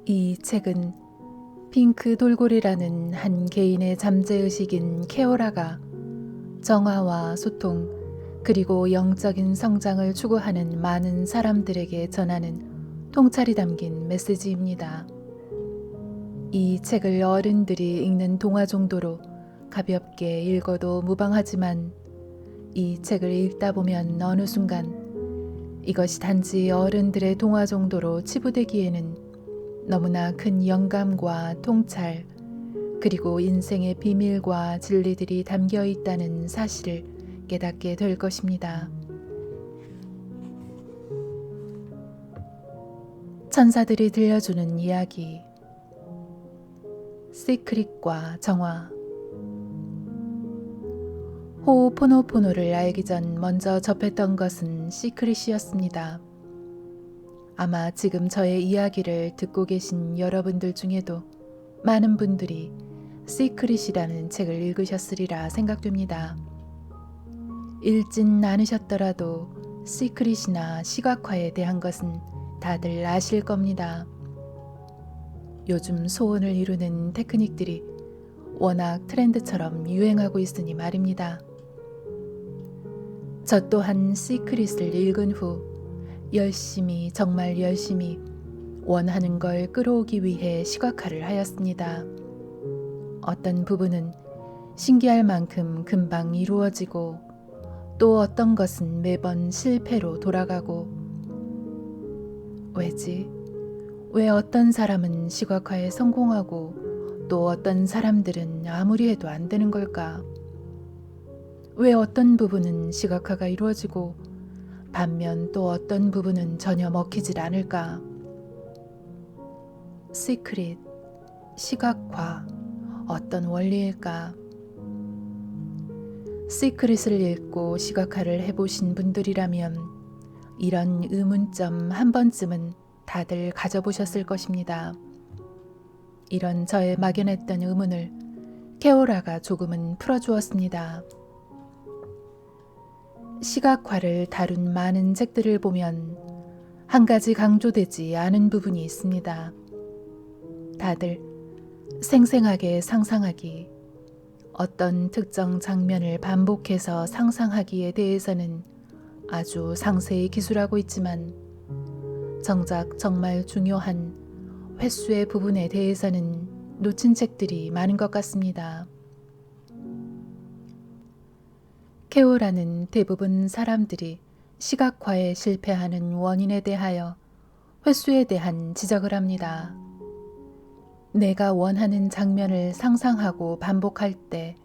이 책은 핑크 돌고래라는 한 개인의 잠재의식인 케오라가 정화와 소통 그리고 영적인 성장을 추구하는 많은 사람들에게 전하는 통찰이 담긴 메시지입니다. 이 책을 어른들이 읽는 동화 정도로 가볍게 읽어도 무방하지만 이 책을 읽다 보면 어느 순간 이것이 단지 어른들의 동화 정도로 치부되기에는 너무나 큰 영감과 통찰 그리고 인생의 비밀과 진리들이 담겨 있다는 사실을 깨닫게 될 것입니다. 천사들이 들려주는 이야기 시크릿과 정화. 호오포노포노를 알기 전 먼저 접했던 것은 시크릿이었습니다. 아마 지금 저의 이야기를 듣고 계신 여러분들 중에도 많은 분들이 시크릿이라는 책을 읽으셨으리라 생각됩니다. 읽진 않으셨더라도 시크릿이나 시각화에 대한 것은 다들 아실 겁니다. 요즘 소원을 이루는 테크닉들이 워낙 트렌드처럼 유행하고 있으니 말입니다. 저 또한 시크릿을 읽은 후 열심히 정말 열심히 원하는 걸 끌어오기 위해 시각화를 하였습니다. 어떤 부분은 신기할 만큼 금방 이루어지고 또 어떤 것은 매번 실패로 돌아가고 왜지? 왜 어떤 사람은 시각화에 성공하고 또 어떤 사람들은 아무리 해도 안 되는 걸까? 왜 어떤 부분은 시각화가 이루어지고 반면 또 어떤 부분은 전혀 먹히질 않을까? 시크릿, 시각화, 어떤 원리일까? 시크릿을 읽고 시각화를 해보신 분들이라면 이런 의문점 한 번쯤은 다들 가져보셨을 것입니다. 이런 저의 막연했던 의문을 케오라가 조금은 풀어주었습니다. 시각화를 다룬 많은 책들을 보면 한 가지 강조되지 않은 부분이 있습니다. 다들 생생하게 상상하기, 어떤 특정 장면을 반복해서 상상하기에 대해서는 아주 상세히 기술하고 있지만 정작 정말 중요한 횟수의 부분에 대해서는 놓친 책들이 많은 것 같습니다. 케오라는 대부분 사람들이 시각화에 실패하는 원인에 대하여 횟수에 대한 지적을 합니다. 내가 원하는 장면을 상상하고 반복할 때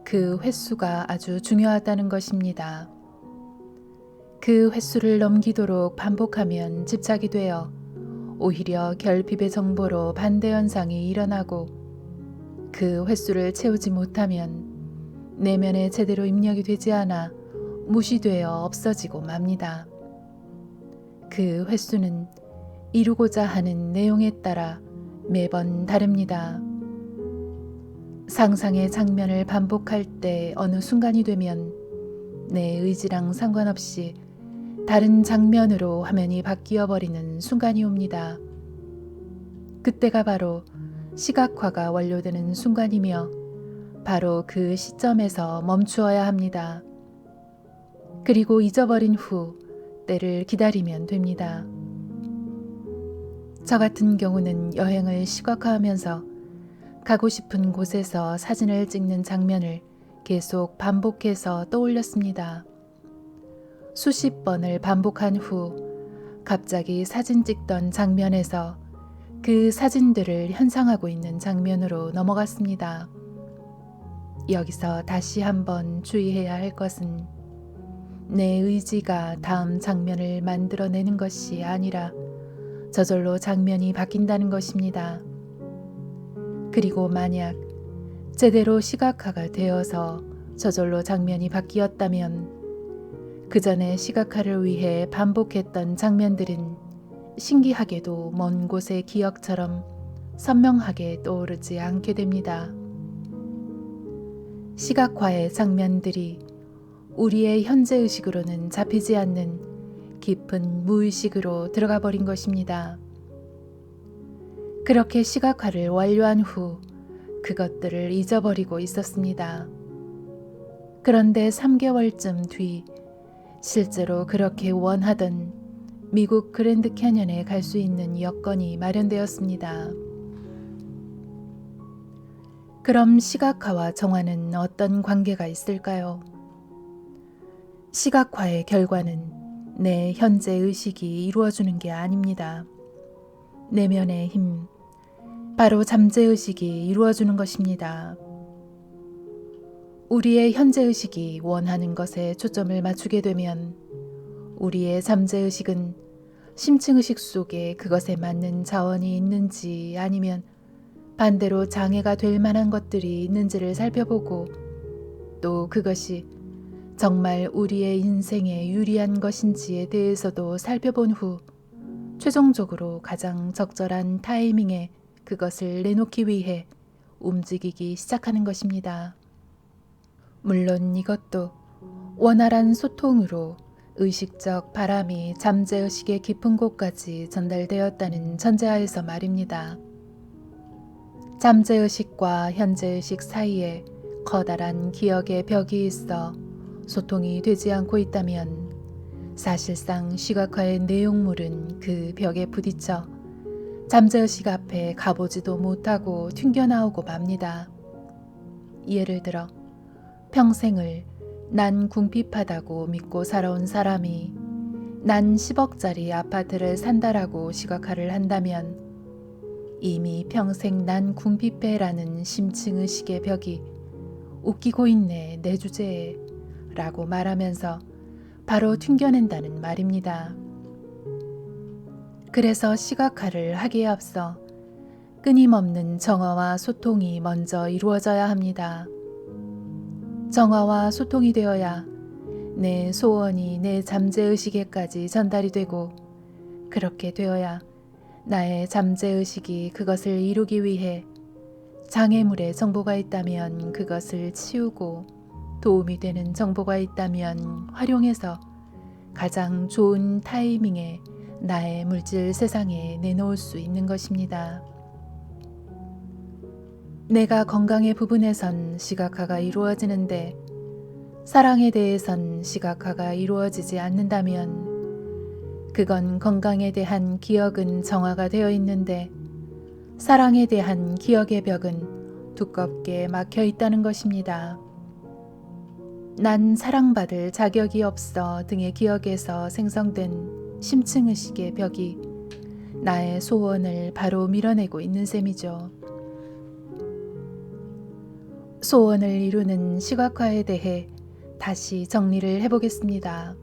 그 횟수가 아주 중요하다는 것입니다. 그 횟수를 넘기도록 반복하면 집착이 되어 오히려 결핍의 정보로 반대 현상이 일어나고 그 횟수를 채우지 못하면 내면에 제대로 입력이 되지 않아 무시되어 없어지고 맙니다. 그 횟수는 이루고자 하는 내용에 따라 매번 다릅니다. 상상의 장면을 반복할 때 어느 순간이 되면 내 의지랑 상관없이 다른 장면으로 화면이 바뀌어 버리는 순간이 옵니다. 그때가 바로 시각화가 완료되는 순간이며 바로 그 시점에서 멈추어야 합니다. 그리고 잊어버린 후 때를 기다리면 됩니다. 저 같은 경우는 여행을 시각화하면서 가고 싶은 곳에서 사진을 찍는 장면을 계속 반복해서 떠올렸습니다. 수십 번을 반복한 후 갑자기 사진 찍던 장면에서 그 사진들을 현상하고 있는 장면으로 넘어갔습니다. 여기서 다시 한번 주의해야 할 것은 내 의지가 다음 장면을 만들어내는 것이 아니라 저절로 장면이 바뀐다는 것입니다. 그리고 만약 제대로 시각화가 되어서 저절로 장면이 바뀌었다면 그 전에 시각화를 위해 반복했던 장면들은 신기하게도 먼 곳의 기억처럼 선명하게 떠오르지 않게 됩니다. 시각화의 장면들이 우리의 현재의식으로는 잡히지 않는 깊은 무의식으로 들어가 버린 것입니다. 그렇게 시각화를 완료한 후 그것들을 잊어버리고 있었습니다. 그런데 3개월쯤 뒤 실제로 그렇게 원하던 미국 그랜드 캐년에 갈 수 있는 여건이 마련되었습니다. 그럼 시각화와 정화는 어떤 관계가 있을까요? 시각화의 결과는 내 현재 의식이 이루어주는 게 아닙니다. 내면의 힘, 바로 잠재의식이 이루어주는 것입니다. 우리의 현재의식이 원하는 것에 초점을 맞추게 되면 우리의 잠재의식은 심층의식 속에 그것에 맞는 자원이 있는지 아니면 반대로 장애가 될 만한 것들이 있는지를 살펴보고 또 그것이 정말 우리의 인생에 유리한 것인지에 대해서도 살펴본 후 최종적으로 가장 적절한 타이밍에 그것을 내놓기 위해 움직이기 시작하는 것입니다. 물론 이것도 원활한 소통으로 의식적 바람이 잠재의식의 깊은 곳까지 전달되었다는 전제하에서 말입니다. 잠재의식과 현재의식 사이에 커다란 기억의 벽이 있어 소통이 되지 않고 있다면 사실상 시각화의 내용물은 그 벽에 부딪혀 잠재의식 앞에 가보지도 못하고 튕겨나오고 맙니다. 예를 들어 평생을 난 궁핍하다고 믿고 살아온 사람이 난 10억짜리 아파트를 산다라고 시각화를 한다면 이미 평생 난 궁핍해라는 심층의식의 벽이 웃기고 있네 내 주제에 라고 말하면서 바로 튕겨낸다는 말입니다. 그래서 시각화를 하기에 앞서 끊임없는 정화와 소통이 먼저 이루어져야 합니다. 정화와 소통이 되어야 내 소원이 내 잠재의식에까지 전달이 되고 그렇게 되어야 나의 잠재의식이 그것을 이루기 위해 장애물의 정보가 있다면 그것을 치우고 도움이 되는 정보가 있다면 활용해서 가장 좋은 타이밍에 나의 물질 세상에 내놓을 수 있는 것입니다. 내가 건강의 부분에선 시각화가 이루어지는데 사랑에 대해선 시각화가 이루어지지 않는다면 그건 건강에 대한 기억은 정화가 되어 있는데 사랑에 대한 기억의 벽은 두껍게 막혀 있다는 것입니다. 난 사랑받을 자격이 없어 등의 기억에서 생성된 심층의식의 벽이 나의 소원을 바로 밀어내고 있는 셈이죠. 소원을 이루는 시각화에 대해 다시 정리를 해보겠습니다.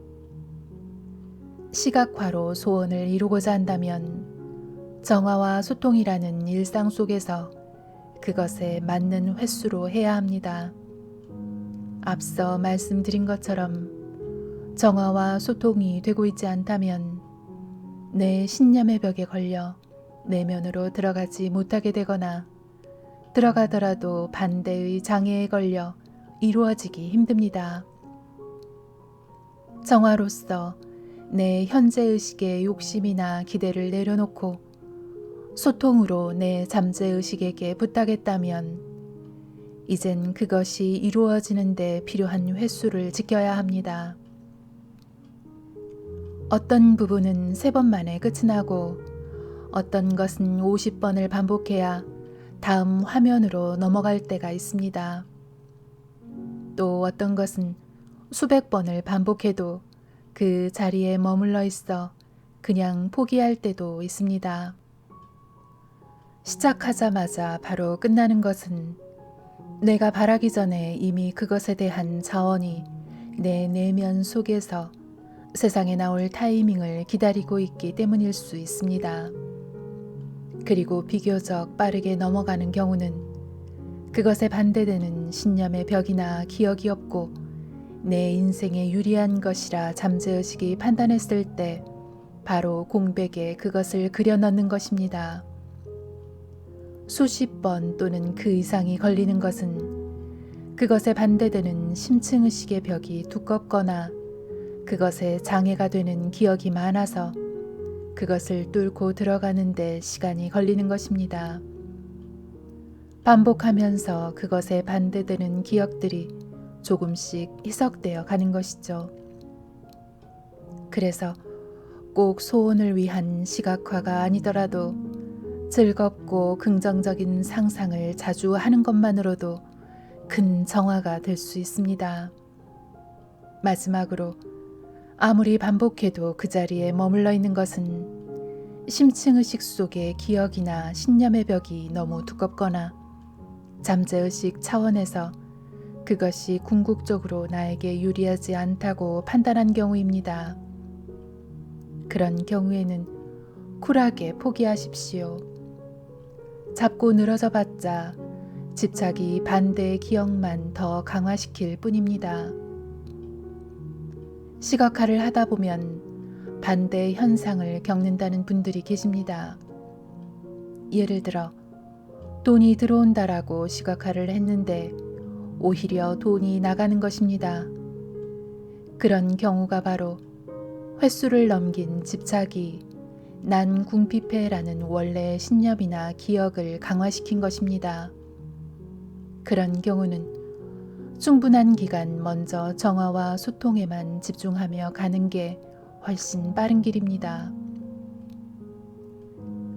시각화로 소원을 이루고자 한다면 정화와 소통이라는 일상 속에서 그것에 맞는 횟수로 해야 합니다. 앞서 말씀드린 것처럼 정화와 소통이 되고 있지 않다면 내 신념의 벽에 걸려 내면으로 들어가지 못하게 되거나 들어가더라도 반대의 장애에 걸려 이루어지기 힘듭니다. 정화로서 내 현재의식의 욕심이나 기대를 내려놓고 소통으로 내 잠재의식에게 부탁했다면 이젠 그것이 이루어지는데 필요한 횟수를 지켜야 합니다. 어떤 부분은 3번 만에 끝이 나고 어떤 것은 50번을 반복해야 다음 화면으로 넘어갈 때가 있습니다. 또 어떤 것은 수백 번을 반복해도 그 자리에 머물러 있어 그냥 포기할 때도 있습니다. 시작하자마자 바로 끝나는 것은 내가 바라기 전에 이미 그것에 대한 자원이 내 내면 속에서 세상에 나올 타이밍을 기다리고 있기 때문일 수 있습니다. 그리고 비교적 빠르게 넘어가는 경우는 그것에 반대되는 신념의 벽이나 기억이 없고 내 인생에 유리한 것이라 잠재의식이 판단했을 때 바로 공백에 그것을 그려넣는 것입니다. 수십 번 또는 그 이상이 걸리는 것은 그것에 반대되는 심층의식의 벽이 두껍거나 그것에 장애가 되는 기억이 많아서 그것을 뚫고 들어가는데 시간이 걸리는 것입니다. 반복하면서 그것에 반대되는 기억들이 조금씩 희석되어 가는 것이죠. 그래서 꼭 소원을 위한 시각화가 아니더라도 즐겁고 긍정적인 상상을 자주 하는 것만으로도 큰 정화가 될 수 있습니다. 마지막으로 아무리 반복해도 그 자리에 머물러 있는 것은 심층의식 속의 기억이나 신념의 벽이 너무 두껍거나 잠재의식 차원에서 그것이 궁극적으로 나에게 유리하지 않다고 판단한 경우입니다. 그런 경우에는 쿨하게 포기하십시오. 잡고 늘어져 봤자 집착이 반대의 기억만 더 강화시킬 뿐입니다. 시각화를 하다 보면 반대의 현상을 겪는다는 분들이 계십니다. 예를 들어 돈이 들어온다라고 시각화를 했는데 오히려 돈이 나가는 것입니다. 그런 경우가 바로 횟수를 넘긴 집착이 난 궁핍해라는 원래의 신념이나 기억을 강화시킨 것입니다. 그런 경우는 충분한 기간 먼저 정화와 소통에만 집중하며 가는 게 훨씬 빠른 길입니다.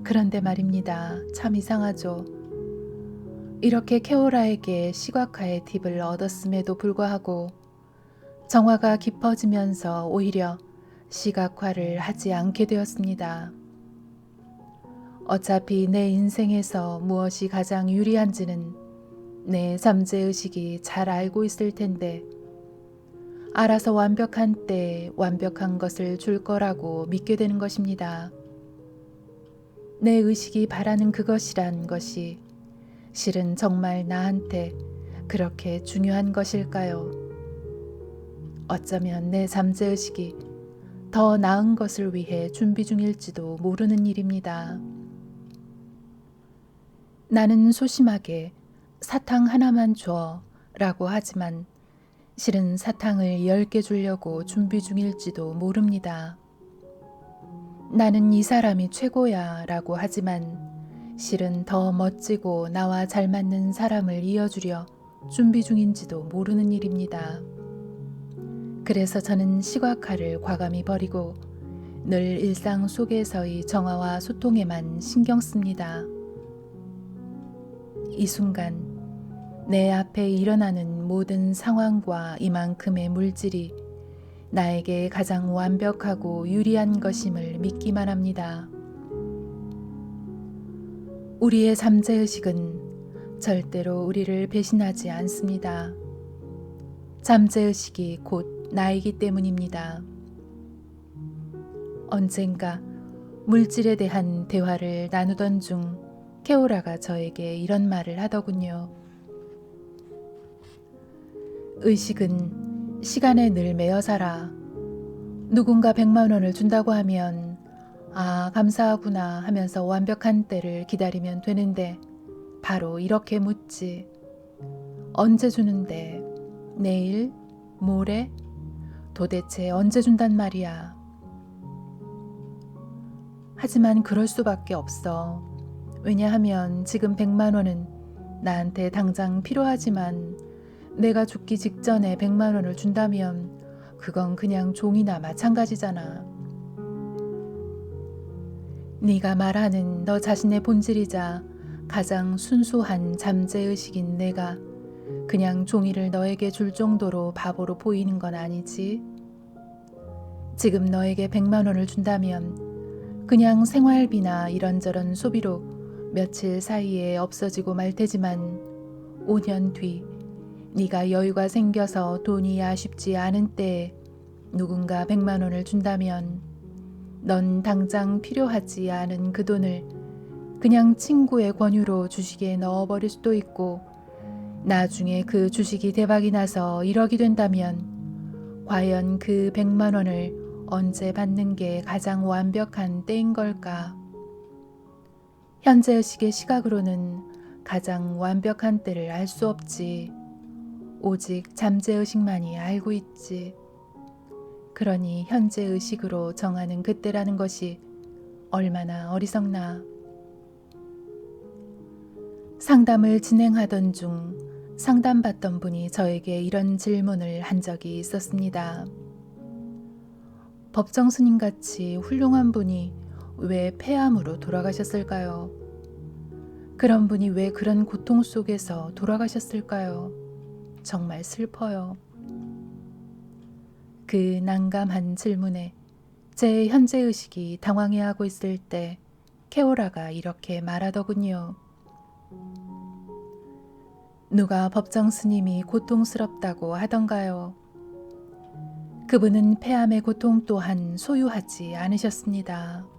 그런데 말입니다. 참 이상하죠. 이렇게 케오라에게 시각화의 팁을 얻었음에도 불구하고 정화가 깊어지면서 오히려 시각화를 하지 않게 되었습니다. 어차피 내 인생에서 무엇이 가장 유리한지는 내 잠재의식이 잘 알고 있을 텐데 알아서 완벽한 때에 완벽한 것을 줄 거라고 믿게 되는 것입니다. 내 의식이 바라는 그것이란 것이 실은 정말 나한테 그렇게 중요한 것일까요? 어쩌면 내 잠재의식이 더 나은 것을 위해 준비 중일지도 모르는 일입니다. 나는 소심하게 사탕 하나만 줘 라고 하지만 실은 사탕을 10개 주려고 준비 중일지도 모릅니다. 나는 이 사람이 최고야 라고 하지만 실은 더 멋지고 나와 잘 맞는 사람을 이어주려 준비 중인지도 모르는 일입니다. 그래서 저는 시각화를 과감히 버리고 늘 일상 속에서의 정화와 소통에만 신경 씁니다. 이 순간 내 앞에 일어나는 모든 상황과 이만큼의 물질이 나에게 가장 완벽하고 유리한 것임을 믿기만 합니다. 우리의 잠재의식은 절대로 우리를 배신하지 않습니다. 잠재의식이 곧 나이기 때문입니다. 언젠가 물질에 대한 대화를 나누던 중 케오라가 저에게 이런 말을 하더군요. 의식은 시간에 늘 매여 살아. 누군가 100만 원을 준다고 하면 아, 감사하구나 하면서 완벽한 때를 기다리면 되는데 바로 이렇게 묻지. 언제 주는데? 내일? 모레? 도대체 언제 준단 말이야. 하지만 그럴 수밖에 없어. 왜냐하면 지금 100만 원은 나한테 당장 필요하지만 내가 죽기 직전에 100만 원을 준다면 그건 그냥 종이나 마찬가지잖아. 네가 말하는 너 자신의 본질이자 가장 순수한 잠재의식인 내가 그냥 종이를 너에게 줄 정도로 바보로 보이는 건 아니지. 지금 너에게 100만 원을 준다면 그냥 생활비나 이런저런 소비로 며칠 사이에 없어지고 말 테지만 5년 뒤 네가 여유가 생겨서 돈이 아쉽지 않은 때에 누군가 100만 원을 준다면 넌 당장 필요하지 않은 그 돈을 그냥 친구의 권유로 주식에 넣어버릴 수도 있고 나중에 그 주식이 대박이 나서 1억이 된다면 과연 그 100만 원을 언제 받는 게 가장 완벽한 때인 걸까? 현재의식의 시각으로는 가장 완벽한 때를 알 수 없지. 오직 잠재의식만이 알고 있지. 그러니 현재의식으로 정하는 그때라는 것이 얼마나 어리석나. 상담을 진행하던 중 상담받던 분이 저에게 이런 질문을 한 적이 있었습니다. 법정 스님같이 훌륭한 분이 왜 폐암으로 돌아가셨을까요? 그런 분이 왜 그런 고통 속에서 돌아가셨을까요? 정말 슬퍼요. 그 난감한 질문에 제 현재의식이 당황해하고 있을 때 케오라가 이렇게 말하더군요. 누가 법정 스님이 고통스럽다고 하던가요? 그분은 폐암의 고통 또한 소유하지 않으셨습니다.